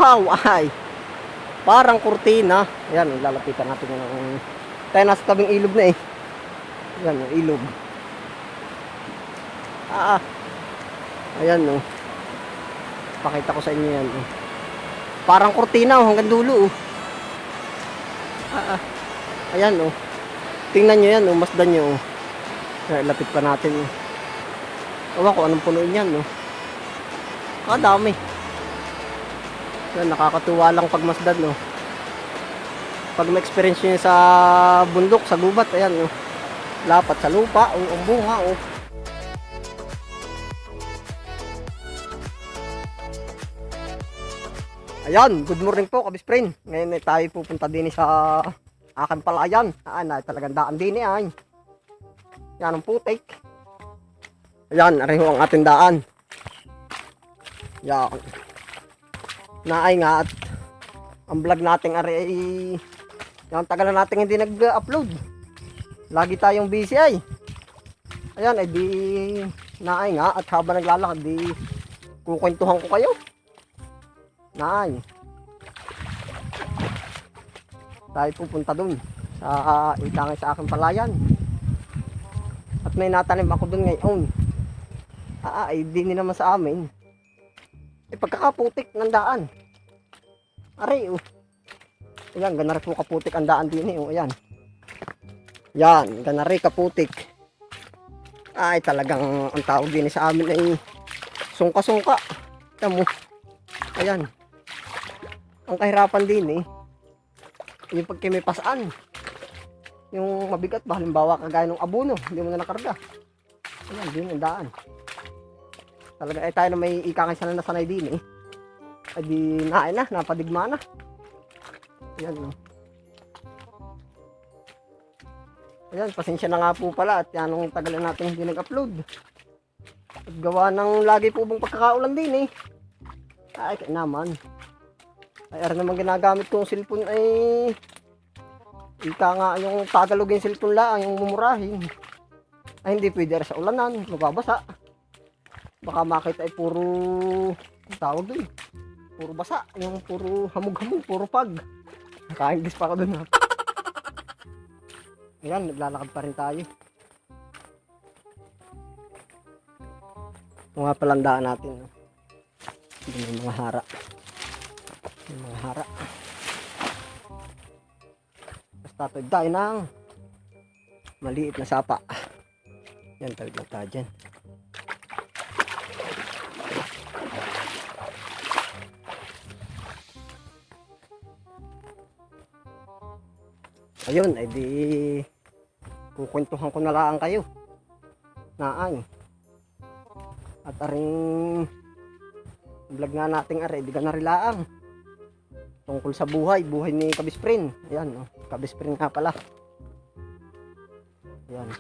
Wow, ay. Parang kurtina. Ayan, lalapitan natin yung... Tayo nasa tabing ilog na eh. Ayan, yung ilog. Ayan, no. Pakita ko sa inyo yan. Oh. Parang kurtina, oh, hanggang dulo. Oh. Ayan, oh. Tingnan nyo yan, oh. Masdan nyo, oh. Lapit pa natin, oh. Ewan ko anong punuin yan, no. Dami. Yan, nakakatuwa lang pag masdan, no. Pag ma-experience nyo sa bundok, sa gubat, ayan, no. Lapat sa lupa, oh, ang bunga, oh. Ayan, good morning po, kabisprin. Ngayon ay tayo pupunta din sa aking palayan. Na talagang daan din ay. Yan ang putik. Ayan, areho ang ating daan. Yan. Naay nga at ang vlog nating ay yung tagal na natin hindi nag-upload. Lagi tayong busy ay. Ayan, ay di naay nga at habang naglalakad di kukwentuhan ko kayo. Naay. Tayo pupunta dun sa itangay sa aking palayan. At may natanim ako dun ngayon. Ay di naman sa amin. Pagkakaputik ng daan. Aray, oh. Ayan, ganari po kaputik ang daan din eh, oh. Ayan. Yan, ganari kaputik. Ay, talagang ang tawag din sa amin ay sungka-sungka. Tamo. Ayan. Ang kahirapan din eh. Yung pagkimipasaan. Yung mabigat ba, halimbawa kagaya ng abono, hindi mo na nakarga. Ayan, din ang daan. Talaga ay tayo na may ikakay sana na sanay din eh. Ay di naay na, napadigma na. Ayan, no. Ayan, pasensya na nga po pala at yan ang tagal na natin hindi nag-upload. At gawa ng lagi po bang pagkakaulan din eh. Ay, kaya naman. Ay, ara naman ginagamit kong cellphone ay ika nga yung Tagalog yung cellphone lang, yung mumurahin. Ay, hindi pwede sa ulanan, mababasa. Baka makita ay puro tawag doon. Puro basa, yung puro hamog-hamog, puro pag. Nakaingis pa ako doon ha. Ayan, naglalakad pa rin tayo. Mga palandaan natin. No? Yung mga hara. Yung mga hara. Basta tayo tayo ng maliit na sapa. Yan, tawid lang tayo dyan. Ayun, ay di kukwentuhan ko na lang kayo. Naay. At aring vlog nga nating are, di ka narilaang. Tungkol sa buhay ni Kabisprin. Ayan, oh, Kabisprin nga pala. Ayan.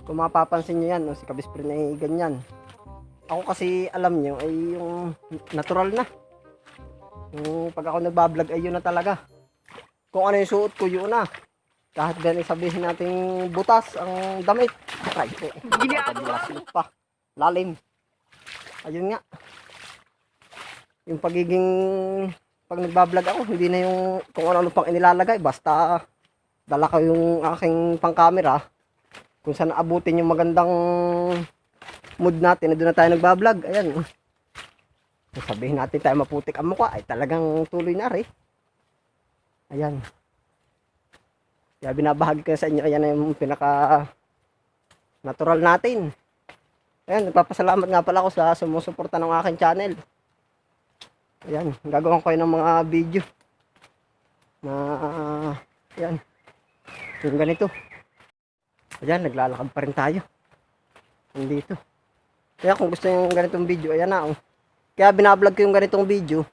Kung mapapansin nyo yan, oh, si Kabisprin ay ganyan. Ako kasi alam nyo ay yung natural na. Yung pag ako nagbablog ay yun na talaga. Kung ano yung suot ko, yun na. Kahit ganun sabihin nating butas ang damit. Ay, pa. Lalim. Ayun nga. Yung pagiging pag nagbablog ako, hindi na yung kung ano pang inilalagay. Basta dala ko yung aking pang camera. Kung saan abutin yung magandang mood natin, doon na tayo nagbablog. Ayan. Sabihin natin tayo maputik ang mukha. Ay talagang tuloy na rin. Ayan. Kaya binabahagi ko sa inyo. Ayan na yung pinaka natural natin. Ayan. Nagpapasalamat nga pala ako sa sumusuporta ng aking channel. Ayan. Gagawin ko ng mga video. Na ayan. Yung ganito. Ayan. Naglalakad pa rin tayo. Nandito. Kaya kung gusto yung ganitong video. Ayan na. Oh. Kaya binablog ko yung ganitong video.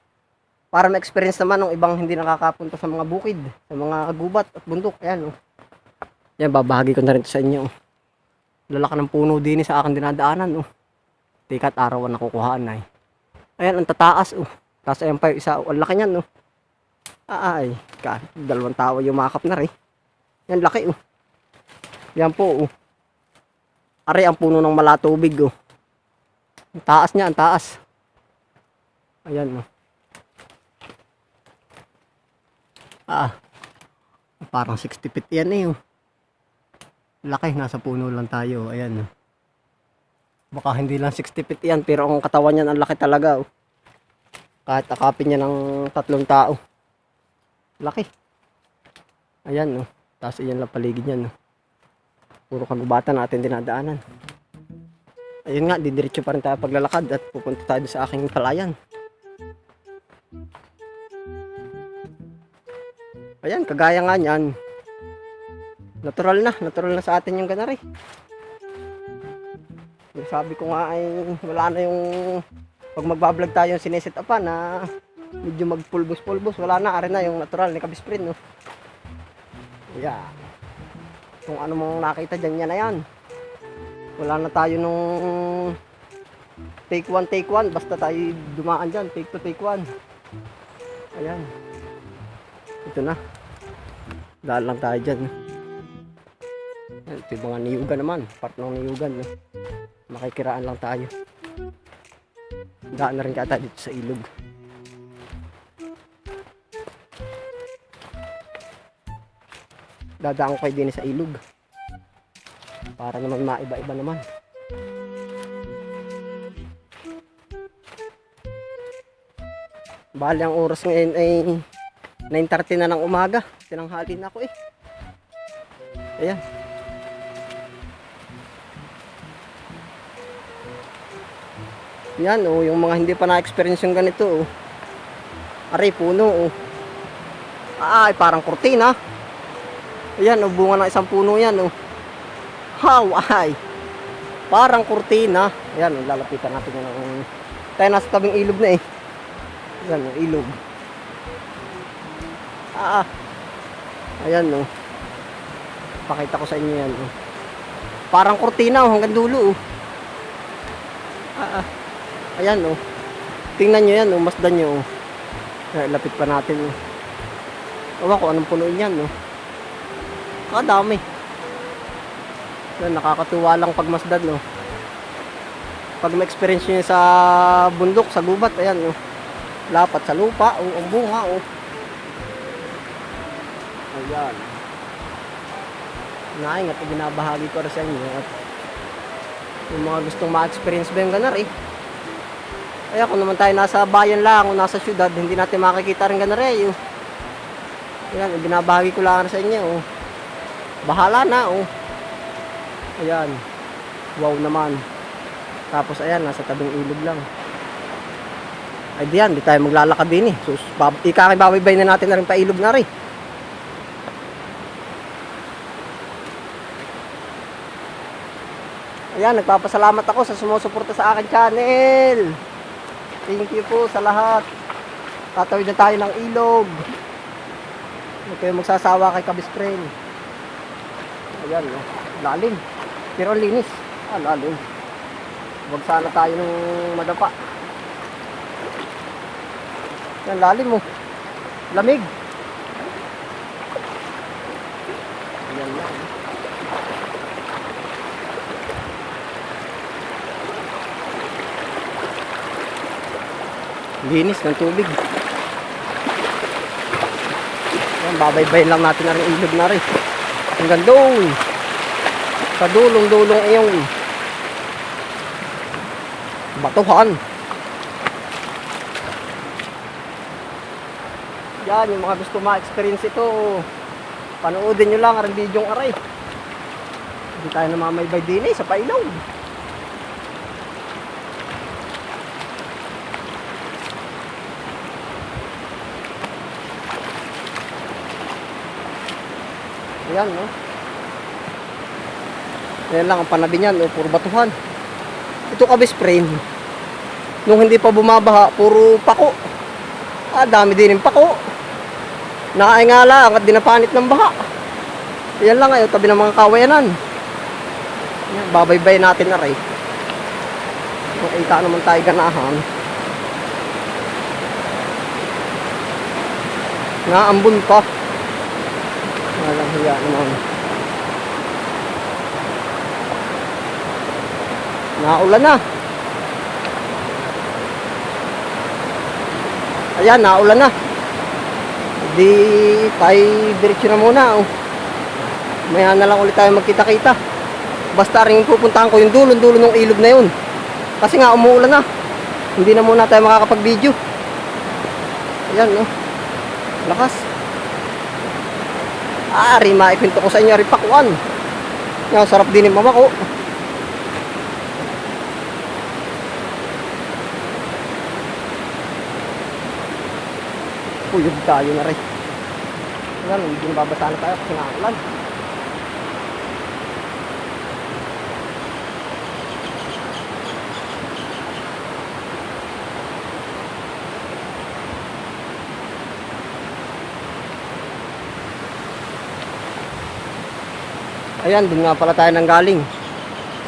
Para ma-experience naman ng ibang hindi nakakapunta sa mga bukid, sa mga gubat at bundok. Ayan, oh. Yan, babahagi ko na rin sa inyo. Oh. Lalaki ng puno din sa aking dinadaanan. Oh. Tikat araw na nakukuhaan na. Ayan, ang tataas. Oh. Tapos ayan pa yung isa. Oh, ang laki niyan. Oh. Ay, dalawang tao yung makap na rin. Yan, laki. Oh. Yan po. Oh. Ari, ang puno ng malatubig. Oh. Ang taas niya, ang taas. Ayan, oh. Parang 60 feet yan eh, oh. Laki, nasa puno lang tayo. Ayan, oh. Baka hindi lang 60 feet yan, pero ang katawan niyan ang laki talaga, oh. Kahit akapin niya ng 3 tao. Laki. Ayan, oh. Tapos iyan lang paligid niyan, oh. Puro kagubatan natin dinadaanan. Ayun nga, didiretso pa rin tayo paglalakad at pupunta tayo sa aking palayan. Ayan, kagaya nga niyan. Natural na sa atin yung ganari. Sabi ko nga ay wala na yung pag magbablog tayo yung sineset up na medyo magpulbos-pulbos, wala na, ari na yung natural ni Kabisprin, no. Yeah. Kung ano mong nakita dyan, yan na yan. Wala na tayo nung take one, basta tayo dumaan dyan, take 2, take 1. Ayan. Ito na. Dahil lang tayo dyan. Ito yung mga niyugan naman, part ng niyugan, no. Makikiraan lang tayo. Daan na rin kata dito sa ilog. Dadaan ko kayo din sa ilog. Para naman maiba-iba naman. Bali ang oras ngayon ay 9:30 na ng umaga. Tinanghali na ako eh. Ayan. Yan, oh, yung mga hindi pa na-experience yung ganito, oh. Aray, puno, oh. Ay, parang kurtina. Ayan, oh, bunga ng isang puno yan, oh. How, ay. Parang kurtina. Ayan, oh, lalapitan natin yan. Tayo nasa tabing ilog na, eh. Ayan, oh, ilog. Ayan, oh. Pakita ko sa inyo yan, oh. Parang kurtina, oh, hanggang dulo, oh. Ayan, oh. Tingnan nyo yan, oh. Masdan nyo, oh. Lapit pa natin, oh. Ewan ko anong punuin yan, oh. Kadami. Yan, nakakatuwa lang pag masdan, oh. Pag ma-experience nyo sa bundok, sa gubat, ayan, oh. Lapat sa lupa, oh. Ang bunga, oh. Ayan. Naingat, binabahagi ko rin sa inyo. At yung mga gustong ma-experience ba yung ganar, eh. Kaya kung naman tayo nasa bayan lang o nasa syudad, hindi natin makikita rin ganarey, oh. Ayan, binabahagi ko lang sa inyo, oh. Bahala na, oh. Ayan. Wow naman. Tapos ayan, nasa tabing ilog lang. Ay diyan, di tayo maglalakad din, eh. So, ikakibabay na natin na rin pa ilog na rin. Ayan, nagpapasalamat ako sa sumusuporta sa akin channel. Thank you po sa lahat. Tatawid na tayo ng ilog. Huwag kayo magsasawa kay Kabisprin. Ayan, oh. Lalim. Pero linis. Lalim. Huwag sana tayo ng madapa. Ayan, lalim, oh. Lamig. Ayan lang. Linis ng tubig. Ayan, babaybay lang natin na rin ilog na rin. Hanggang doon. Sa dulong-dulong ayong batuhan. Yan, yung mga gusto ma-experience ito, panoodin nyo lang ang video ng aray. Hindi tayo namamaybay din, eh, sa pailaw. Ayan, no? Ayan lang ang panabi niyan, no? Puro batuhan. Ito Kabisprin, nung hindi pa bumabaha, puro pako. Dami din yung pako. Nakaay nga lang at dinapanit ng baha. Ayan lang ngayon, tabi ng mga kawayanan. Ayan, babaybay natin na rin. Kung ika naman tayo ganahan. Naambun pa. Walang hiya naman. Naulan na. Ayan, naulan na. Di tayo diretso na muna. Oh. Maya na lang ulit tayo magkita-kita. Basta rin pupuntahan ko yung dulo ng ilog na yun. Kasi nga umuulan na. Hindi na muna tayo makakapag-video. Ayan, no. Lakas. Rima, ipinto ko sa inyo rin pakuan. Yan, sarap din yung mama ko. Puyog tayo na rin. Ayan, hindi nababasa na tayo kasi nga ulan. Ayan, dun nga pala tayo nang galing.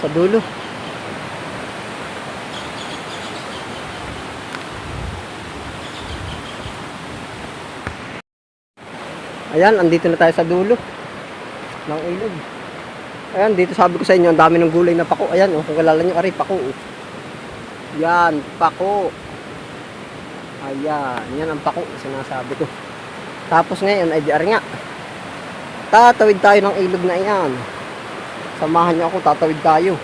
Sa dulo. Ayan, andito na tayo sa dulo ng ilog. Ayan, dito sabi ko sa inyo, ang dami ng gulay na pako. Ayan, oh, kung kilala nyo, pako. Oh. Yan, pako. Ayan, yan ang pako, sinasabi ko. Tapos ngayon, ay di ari nga. Tatawid tayo ng ilog na iyan. Samahan nyo ako, tatawid tayo.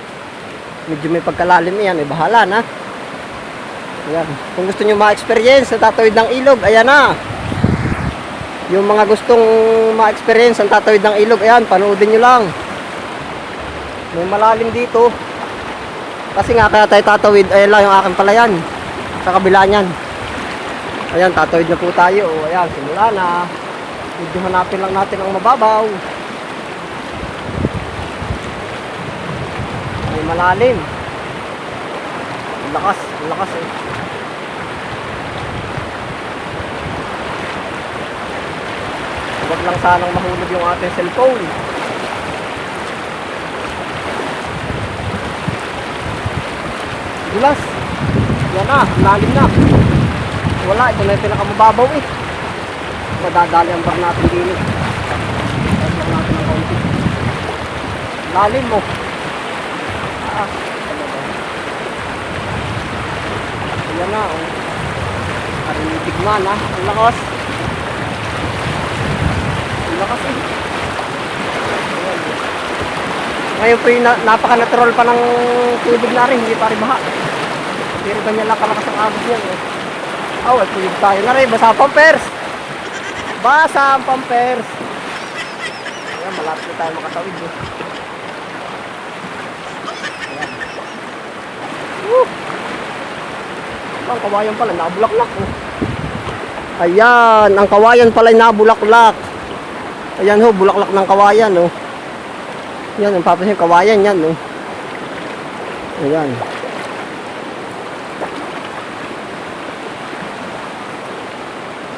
Medyo may pagkalalim yan, eh, bahala na. Ayan, kung gusto nyo ma-experience sa tatawid ng ilog, ayan na. Yung mga gustong ma-experience ang tatawid ng ilog, ayan, panoodin nyo lang. May malalim dito. Kasi nga kaya tayo tatawid, ayan lang yung aking palayan. Sa kabila niyan. Ayan, tatawid na po tayo. O, ayan, simula na. Medyo hanapin lang natin ang mababaw. May malalim. Ang lakas eh. Huwag lang sanang mahulog yung ating cellphone. Dulas. Yan na, lalim na. Wala, ito na yung pinakamababaw eh. Madadali ang bar natin din. Bar natin ng konti. Lalim mo. Ayan na, oh. Karinig man, ha. Ang lakas. Ang lakas eh. Ayan. Ngayon po yung napaka-natural pa ng tubig na rin, hindi pa rin baha. Pero ganyan lang kalakas ang agos yan eh. Ay, tuyog tayo na rin, basa ang pampers. Basa ang pampers. Ayan, malapit na tayo makatawid eh. Ayan. Ang kawayan pala, nabulaklak oh. Ayan, ang kawayan pala nabulaklak. Ayan ho, bulaklak ng kawayan oh. Yan, ang papansin kawayan yan oh. Ayan.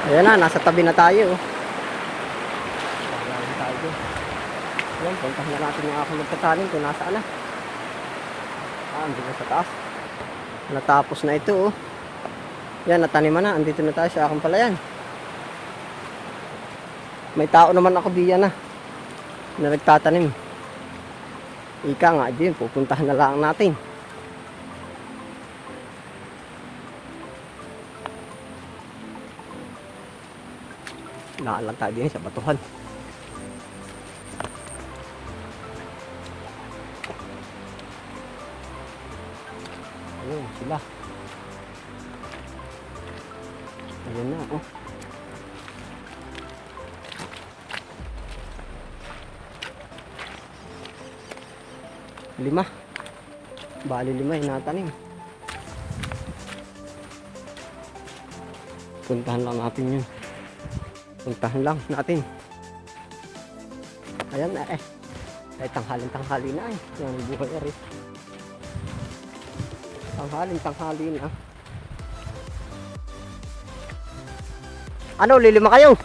Ayan na, nasa tabi na tayo. Ayan tayo. Ayan, puntahan na natin yung aking magtatanim kung nasaan na. Andito na sa taas. Natapos na ito oh. Yan, nataniman na. Andito na tayo sa aking palayan. May tao naman ako diyan na nagtatanim. Ika nga din, pupuntahan na lang natin. Naalang tayo din sa batuhan. Ayun sila. Ayun na oh. Lima. Bali 5 yung natanim. Puntahan lang natin yun. Puntahan lang natin. Ayan na eh. Ay tanghalin na eh. Yan ang buhay rin. Tanghalin na. Ano, lilima kayo?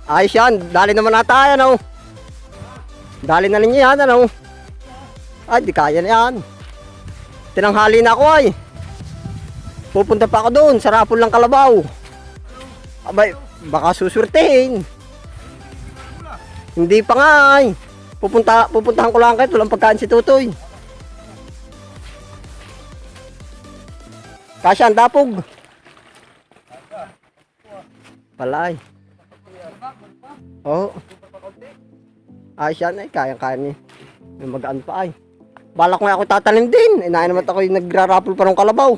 Ayos yan. Dali naman na tayo, ano? Dali na ninyo yan, ano? Ay, di kaya na yan. Tinanghali na ako ay. Pupunta pa ako doon sa Rapol ng Kalabaw. Abay, baka susurtehin. Hindi pa nga ay. Pupuntahan ko lang kayo, walang pagkain si Tutoy. Kasya ang dapog. Palay. Oo. Ayos yan ay, kaya-kaya niya. May magaan pa ay. Balak mo ako tatanim din. Inain naman ako yung nagrarapol pa ng kalabaw.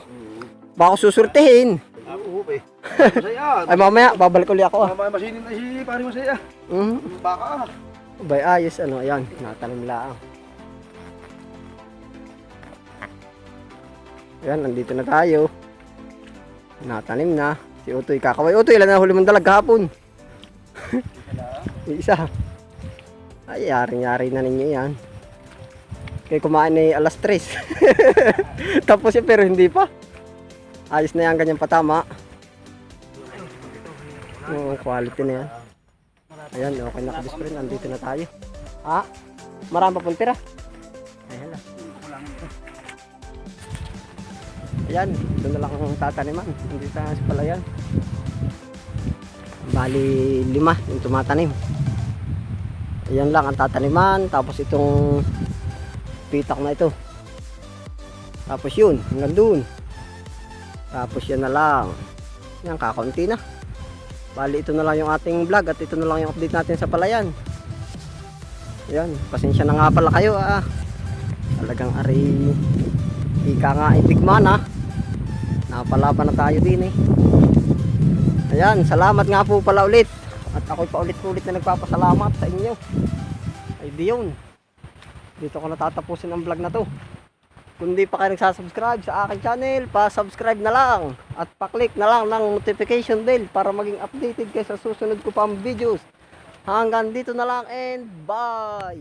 Baka ko susurtihin. Oo, eh. Masaya. Ay mamaya, babalik ulit ako ah. Mamaya masinin na si pare Masaya. Baka. Bay, ayos ano, ayan, natanim lang. Ayan, nandito na tayo. Natanim na. Si Utoy, kakaway. Utoy, ilan na huli mong dalag kahapon? Isa. Ay, yaring-yari na ninyo yan. Kaya kumain ay alas 3. Tapos yun, pero hindi pa. Ayos na yan, ganyan patama. Oo, quality na yan. Ayan, okay na kabis friend. Andito na tayo. Ha? Marami pa pong tira. Ayan lang. Ayan, doon na lang ang tataniman. Andito na sa palayan. Bali 5 yung tumatanim. Ayan lang ang tataniman. Tapos itong pitak na ito. Tapos yun, hanggang doon. Tapos yan na lang. Yan, kakaunti na. Bali ito na lang yung ating vlog at ito na lang yung update natin sa palayan. Ayan, pasensya na nga pala kayo ah. Talagang ari ika nga itigman ah. Napalaban na tayo din eh. Ayan, salamat nga po pala ulit. At ako'y paulit-ulit na nagpapasalamat sa inyo. Ay di yun. Dito ko natatapusin ang vlog na to. Kung di pa kayo nagsasubscribe sa aking channel, pa-subscribe na lang. At pa-click na lang ng notification bell para maging updated kayo sa susunod ko pang videos. Hanggang dito na lang and bye!